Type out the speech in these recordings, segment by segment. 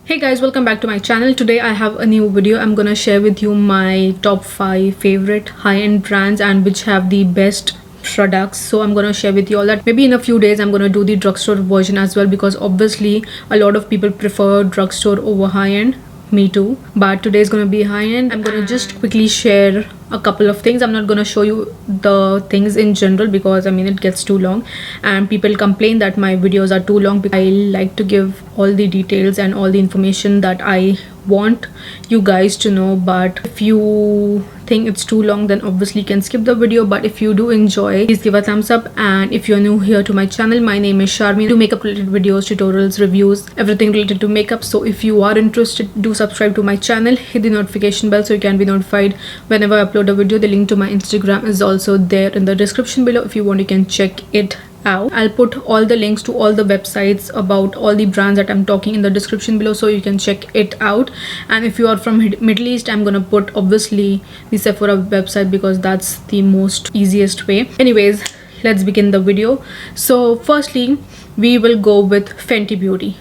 Hey guys, welcome back to my channel. Today I have a new video. I'm gonna share with you my top 5 favorite high-end brands and which have the best products. So I'm gonna share with you all that. Maybe in a few days I'm gonna do the drugstore version as well, because obviously a lot of people prefer drugstore over high-end. Me too, but today is gonna be high-end. I'm gonna just quickly share a couple of things. I'm not gonna show you the things in general because it gets too long and people complain that my videos are too long, because I like to give all the details and all the information that I want you guys to know. But if you think it's too long, then obviously you can skip the video. But if you do enjoy, please give a thumbs up. And if you're new here to my channel, my name is Sharmi. I do makeup related videos, tutorials, reviews, everything related to makeup. So if you are interested, do subscribe to my channel, hit the notification bell so you can be notified whenever I upload a video. The link to my Instagram is also there in the description below. If you want, you can check it out. I'll put all the links to all the websites about all the brands that I'm talking in the description below, so you can check it out. And if you are from Middle East, I'm gonna put obviously the Sephora website because that's the most easiest way. Anyways, let's begin the video. So firstly, we will go with Fenty Beauty.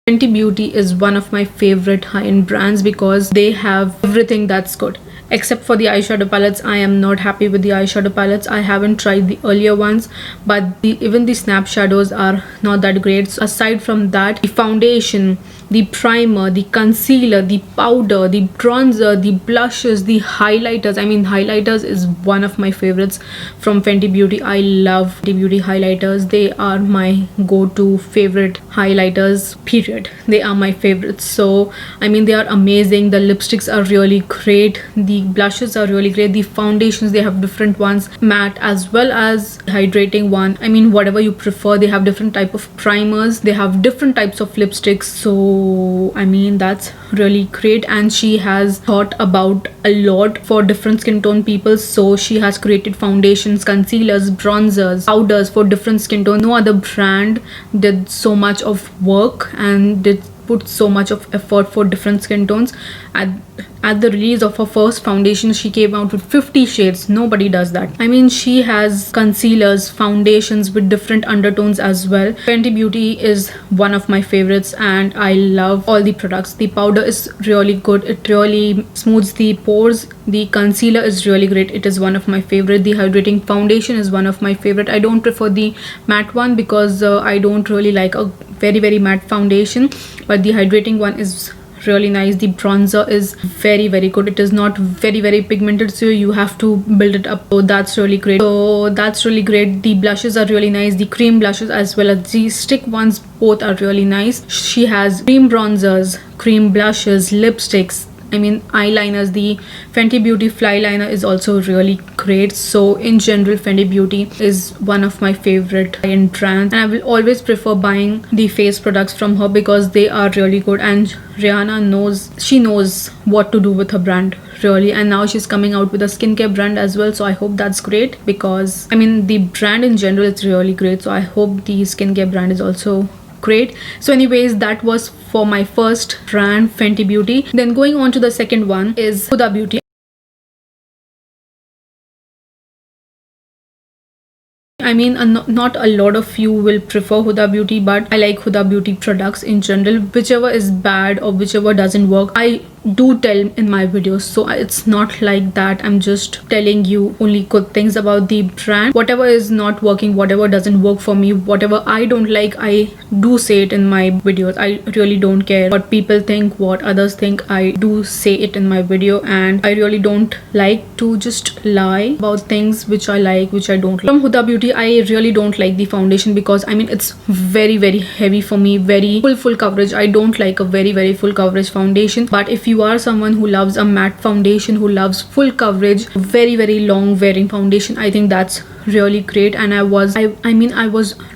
Fenty Beauty is one of my favorite high-end brands because they have everything that's good. Except for the eyeshadow palettes, I am not happy with the eyeshadow palettes. I haven't tried the earlier ones, but even the snap shadows are not that great. So aside from that, the foundation, the primer, the concealer, the powder, the bronzer, the blushes, the highlighters. Highlighters is one of my favorites from Fenty Beauty. I love Fenty Beauty highlighters. They are my go-to favorite highlighters, period. They are my favorites. So they are amazing. The lipsticks are really great. The blushes are really great. The foundations, they have different ones, matte as well as hydrating one. Whatever you prefer. They have different type of primers. They have different types of lipsticks. So that's really great. And she has thought about a lot for different skin tone people. So she has created foundations, concealers, bronzers, powders for different skin tone. No other brand did so much of work and did put so much of effort for different skin tones. At the release of her first foundation, she came out with 50 shades. Nobody does that. She has concealers, foundations with different undertones as well. Fenty Beauty is one of my favorites and I love all the products. The powder is really good. It really smooths the pores. The concealer is really great. It is one of my favorite. The hydrating foundation is one of my favorite. I don't prefer the matte one because I don't really like a very matte foundation, but the hydrating one is really nice. The bronzer is very good. It is not very pigmented, so you have to build it up. So that's really great. The blushes are really nice. The cream blushes as well as the stick ones, both are really nice. She has cream bronzers, cream blushes, lipsticks, eyeliners. The Fenty Beauty Fly Liner is also really great. So in general, Fenty Beauty is one of my favorite high-end brands, and I will always prefer buying the face products from her because they are really good. And Rihanna knows what to do with her brand, really. And now she's coming out with a skincare brand as well, so I hope that's great because the brand in general is really great. So I hope the skincare brand is also great. So anyways, that was for my first brand, Fenty Beauty. Then going on to the second one is Huda Beauty. Not a lot of you will prefer Huda Beauty, but I like Huda Beauty products in general. Whichever is bad or whichever doesn't work, I do tell in my videos. So it's not like that I'm just telling you only good things about the brand. Whatever is not working, whatever doesn't work for me, whatever I don't like, I do say it in my videos. I really don't care what people think, what others think. I do say it in my video, and I really don't like to just lie about things which I like, which I don't like. From Huda Beauty, I really don't like the foundation because it's very heavy for me. Very full coverage. I don't like a very full coverage foundation. But if you are someone who loves a matte foundation, who loves full coverage, very long wearing foundation, I think that's really great. And I was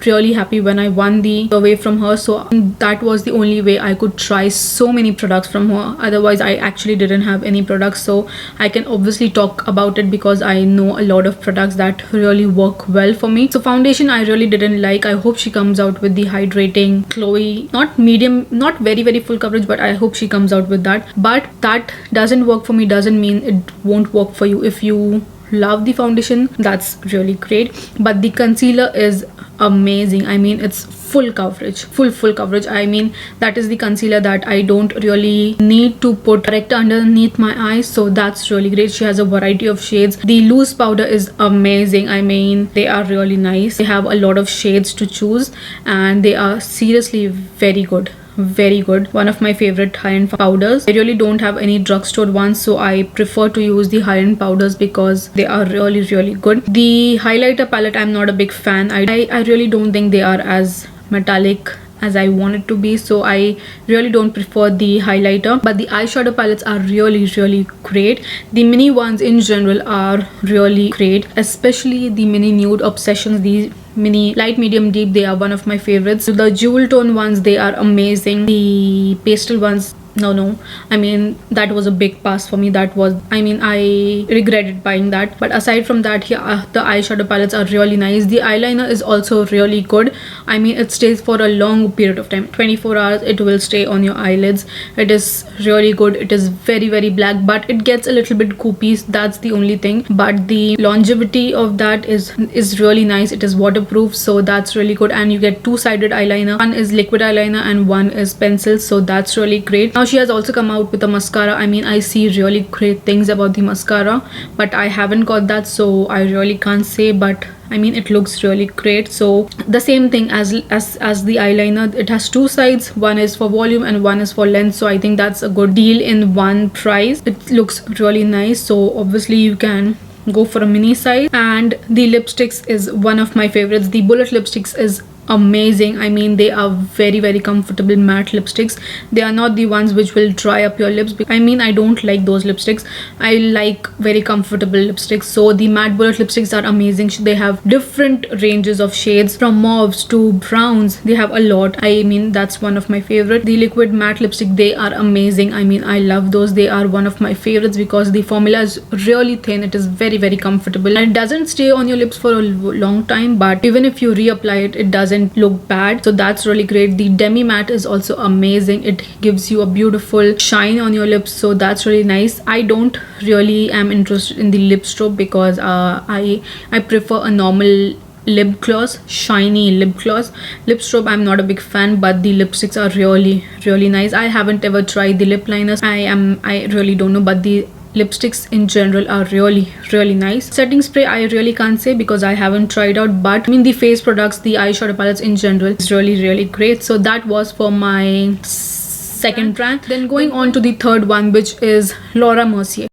really happy when I won the survey from her. So that was the only way I could try so many products from her. Otherwise I actually didn't have any products, so I can obviously talk about it because I know a lot of products that really work well for me. So foundation I really didn't like. I hope she comes out with the hydrating Chloe, not medium, not very full coverage, but I hope she comes out with that. But that doesn't work for me doesn't mean it won't work for you. If you love the foundation, that's really great. But the concealer is amazing. I mean, it's full coverage, full coverage. I mean, that is the concealer that I don't really need to put corrector underneath my eyes, so that's really great. She has a variety of shades. The loose powder is amazing. I mean, they are really nice. They have a lot of shades to choose and they are seriously very good, very good. One of my favorite high-end powders. I really don't have any drugstore ones, so I prefer to use the high-end powders because they are really good. The highlighter palette, I'm not a big fan. I really don't think they are as metallic as I want it to be, so I really don't prefer the highlighter. But the eyeshadow palettes are really great. The mini ones in general are really great, especially the mini nude obsessions, the mini light, medium, deep. They are one of my favorites. The jewel tone ones, they are amazing. The pastel ones, no, I mean, that was a big pass for me. That was, I mean, I regretted buying that. But aside from that, here the eyeshadow palettes are really nice. The eyeliner is also really good. I mean, it stays for a long period of time, 24 hours it will stay on your eyelids. It is really good. It is very black, but it gets a little bit goopy, that's the only thing. But the longevity of that is really nice. It is waterproof, so that's really good. And you get two-sided eyeliner. One is liquid eyeliner and one is pencil, so that's really great. Now she has also come out with a mascara. I mean, I see really great things about the mascara, but I haven't got that, so I really can't say. But I mean, it looks really great. So the same thing as the eyeliner, it has two sides. One is for volume and one is for length, so I think that's a good deal in one price. It looks really nice, so obviously you can go for a mini size. And the lipsticks is one of my favorites. The Bullet lipsticks is amazing. I mean, they are very comfortable matte lipsticks. They are not the ones which will dry up your lips. I mean, I don't like those lipsticks. I like very comfortable lipsticks. So the matte Bullet lipsticks are amazing. They have different ranges of shades, from mauves to browns. They have a lot. I mean, that's one of my favorite. The liquid matte lipstick, they are amazing. I mean, I love those. They are one of my favorites because the formula is really thin. It is very comfortable and it doesn't stay on your lips for a long time, but even if you reapply it, it doesn't look bad, so that's really great. The demi matte is also amazing. It gives you a beautiful shine on your lips, so that's really nice. I don't really am interested in the lip strobe because I prefer a normal lip gloss, shiny lip gloss. Lip strobe, I'm not a big fan, but the lipsticks are really nice. I haven't ever tried the lip liners. I really don't know, but the lipsticks in general are really nice. Setting spray, I really can't say because I haven't tried out, but I mean, the face products, the eyeshadow palettes in general is really great. So that was for my second brand. Then going on to the third one, which is Laura Mercier.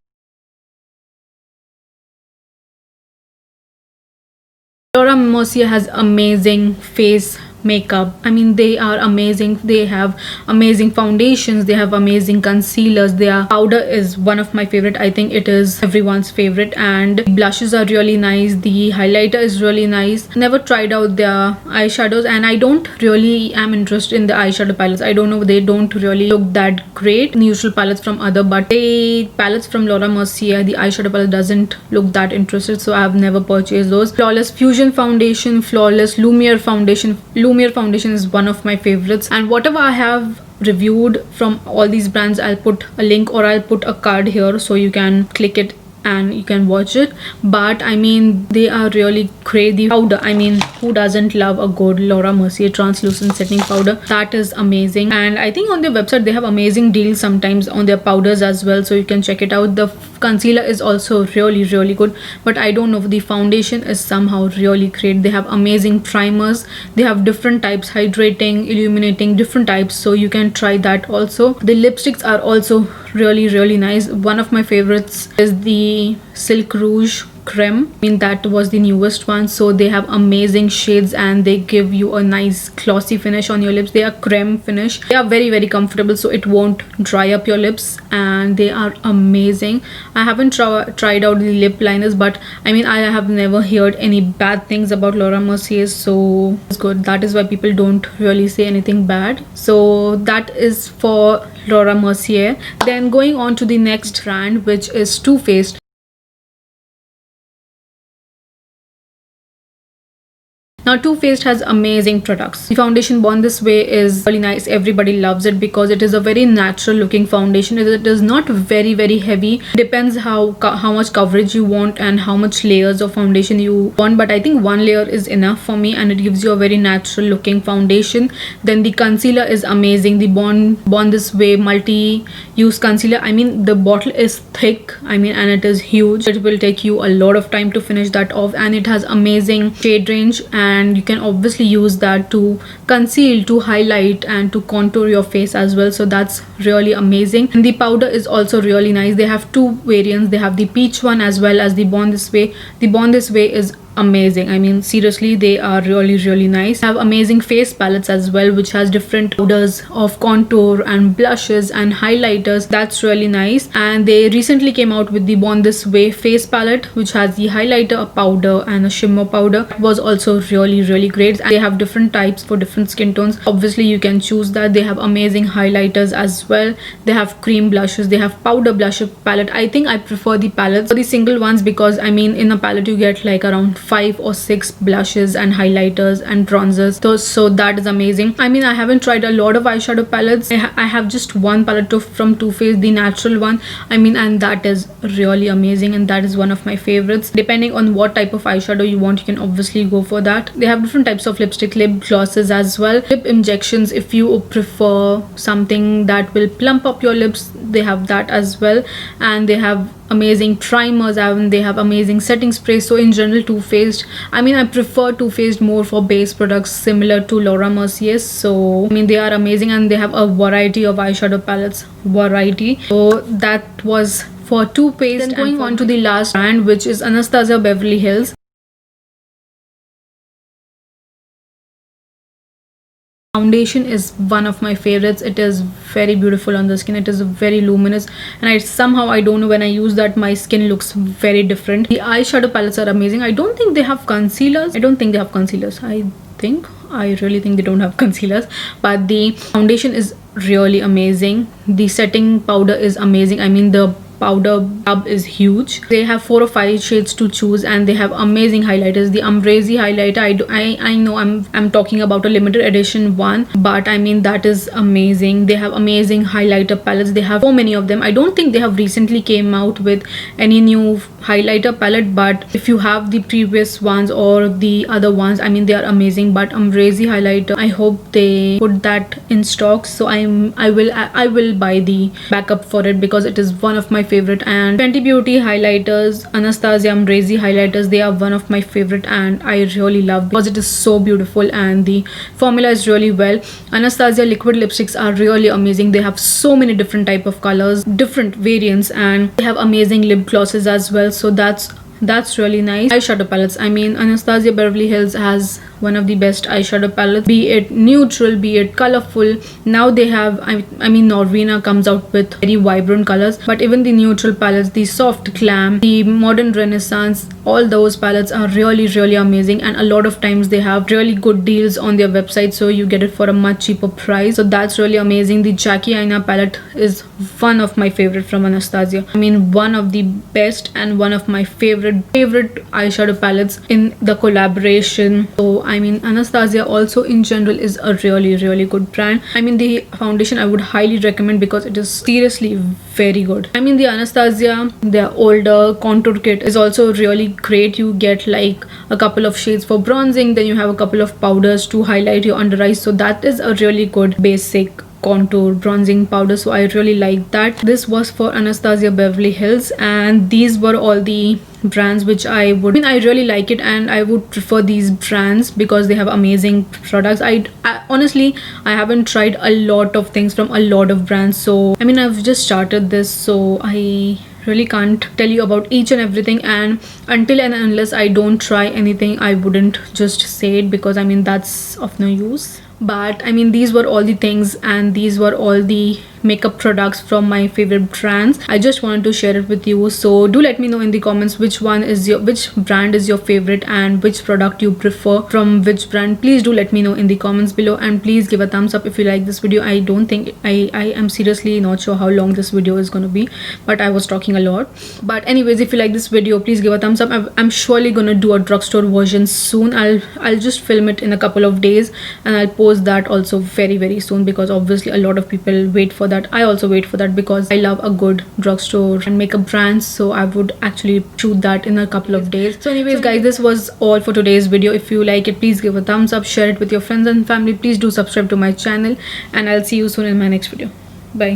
Laura Mercier has amazing face makeup. I mean, they are amazing. They have amazing foundations, they have amazing concealers. Their powder is one of my favorite. I think it is everyone's favorite. And blushes are really nice. The highlighter is really nice. Never tried out their eyeshadows, and I don't really am interested in the eyeshadow palettes. I don't know, they don't really look that great. Neutral palettes from other, but the palettes from Laura Mercier, the eyeshadow palette doesn't look that interested, so I have never purchased those. Flawless Fusion foundation, Flawless Lumiere foundation. Lumiere foundation is one of my favorites, and whatever I have reviewed from all these brands, I'll put a link or I'll put a card here so you can click it and you can watch it. But I mean, they are really great. The powder, I mean, who doesn't love a good Laura Mercier translucent setting powder? That is amazing. And I think on their website they have amazing deals sometimes on their powders as well, so you can check it out. The concealer is also really good, but I don't know, the foundation is somehow really great. They have amazing primers. They have different types, hydrating, illuminating, different types, so you can try that also. The lipsticks are also really nice. One of my favorites is the Silk Rouge Creme. I mean, that was the newest one, so they have amazing shades and they give you a nice glossy finish on your lips. They are creme finish. They are very comfortable, so it won't dry up your lips, and they are amazing. I haven't tried out the lip liners, but I mean, I have never heard any bad things about Laura Mercier, so it's good. That is why people don't really say anything bad. So that is for Laura Mercier. Then going on to the next brand, which is Too Faced. Now Too Faced has amazing products. The foundation Born This Way is really nice. Everybody loves it because it is a very natural looking foundation. It is not very heavy. Depends how much coverage you want and how much layers of foundation you want, but I think one layer is enough for me and it gives you a very natural looking foundation. Then the concealer is amazing. The Born This Way multi-use concealer, I mean the bottle is thick, I mean, and it is huge. It will take you a lot of time to finish that off, and it has amazing shade range, and you can obviously use that to conceal, to highlight, and to contour your face as well. So that's really amazing. And the powder is also really nice. They have two variants. They have the peach one as well as the Born This Way. The Born This Way is amazing. I mean, seriously, they are really nice. They have amazing face palettes as well, which has different powders of contour and blushes and highlighters. That's really nice. And they recently came out with the Born This Way face palette, which has the highlighter, a powder, and a shimmer powder. It was also really great. And they have different types for different skin tones. Obviously, you can choose that. They have amazing highlighters as well. They have cream blushes. They have powder blush palette. I think I prefer the palettes for the single ones because I mean, in a palette you get like around 5 or 6 blushes and highlighters and bronzers, so that is amazing. I mean, I haven't tried a lot of eyeshadow palettes. I have just one palette from Too Faced, the natural one, I mean, and that is really amazing, and that is one of my favorites. Depending on what type of eyeshadow you want, you can obviously go for that. They have different types of lipstick, lip glosses as well, lip injections. If you prefer something that will plump up your lips, they have that as well. And they have amazing primers, and they have amazing setting sprays. So in general, Too Faced, I mean, I prefer Too Faced more for base products similar to Laura Mercier's. So I mean, they are amazing, and they have a variety of eyeshadow palettes. So that was for Too Faced. Then going on to the last brand, which is Anastasia Beverly Hills. Foundation is one of my favorites. It is very beautiful on the skin. It is very luminous, and I don't know, when I use that, my skin looks very different. The eyeshadow palettes are amazing. I don't think they have concealers. I really think they don't have concealers, but the foundation is really amazing. The setting powder is amazing. I mean, the powder tub is huge. They have 4 or 5 shades to choose, and they have amazing highlighters. The Ambrezi highlighter, I know I'm talking about a limited edition one, but I mean, that is amazing. They have amazing highlighter palettes. They have so many of them. I don't think they have recently came out with any new highlighter palette, but if you have the previous ones or the other ones, I mean, they are amazing. But Ambrezi highlighter, I hope they put that in stock, so I will buy the backup for it because it is one of my favorite. And Fenty Beauty highlighters, Anastasia Ambrezi highlighters, they are one of my favorite, and I really love because it is so beautiful and the formula is really well. Anastasia liquid lipsticks are really amazing. They have so many different type of colors, different variants, and they have amazing lip glosses as well. So that's really nice. Eyeshadow palettes, I mean, Anastasia Beverly Hills has one of the best eyeshadow palettes, be it neutral, be it colorful. Now they have, I mean, Norvina comes out with very vibrant colors, but even the neutral palettes, the soft glam, the modern renaissance, all those palettes are really amazing, and a lot of times they have really good deals on their website, so you get it for a much cheaper price. So that's really amazing. The Jackie Aina palette is one of my favorite from Anastasia. I mean, one of the best and one of my favorite eyeshadow palettes in the collaboration. So I mean, Anastasia also in general is a really good brand. I mean, the foundation I would highly recommend because it is seriously very good. I mean, the Anastasia, their older contour kit is also really great. You get like a couple of shades for bronzing, then you have a couple of powders to highlight your under eyes. So that is a really good basic contour bronzing powder, so I really like that. This was for Anastasia Beverly Hills, and these were all the brands which I really like it, and I would prefer these brands because they have amazing products. I honestly, I haven't tried a lot of things from a lot of brands, so I mean, I've just started this, so I really can't tell you about each and everything, and until and unless I don't try anything, I wouldn't just say it because I mean, that's of no use. But I mean, these were all the things and these were all the makeup products from my favorite brands. I just wanted to share it with you, so do let me know in the comments which brand is your favorite and which product you prefer from which brand. Please do let me know in the comments below, and please give a thumbs up if you like this video. I don't think I am seriously not sure how long this video is going to be, but I was talking a lot. But anyways, if you like this video, please give a thumbs up. I'm surely gonna do a drugstore version soon. I'll just film it in a couple of days and I'll post that also very soon, because obviously a lot of people wait for that. I also wait for that because I love a good drugstore and makeup brands, so I would actually shoot that in a couple of days. So anyways guys, this was all for today's video. If you like it, please give a thumbs up, share it with your friends and family. Please do subscribe to my channel, and I'll see you soon in my next video. Bye.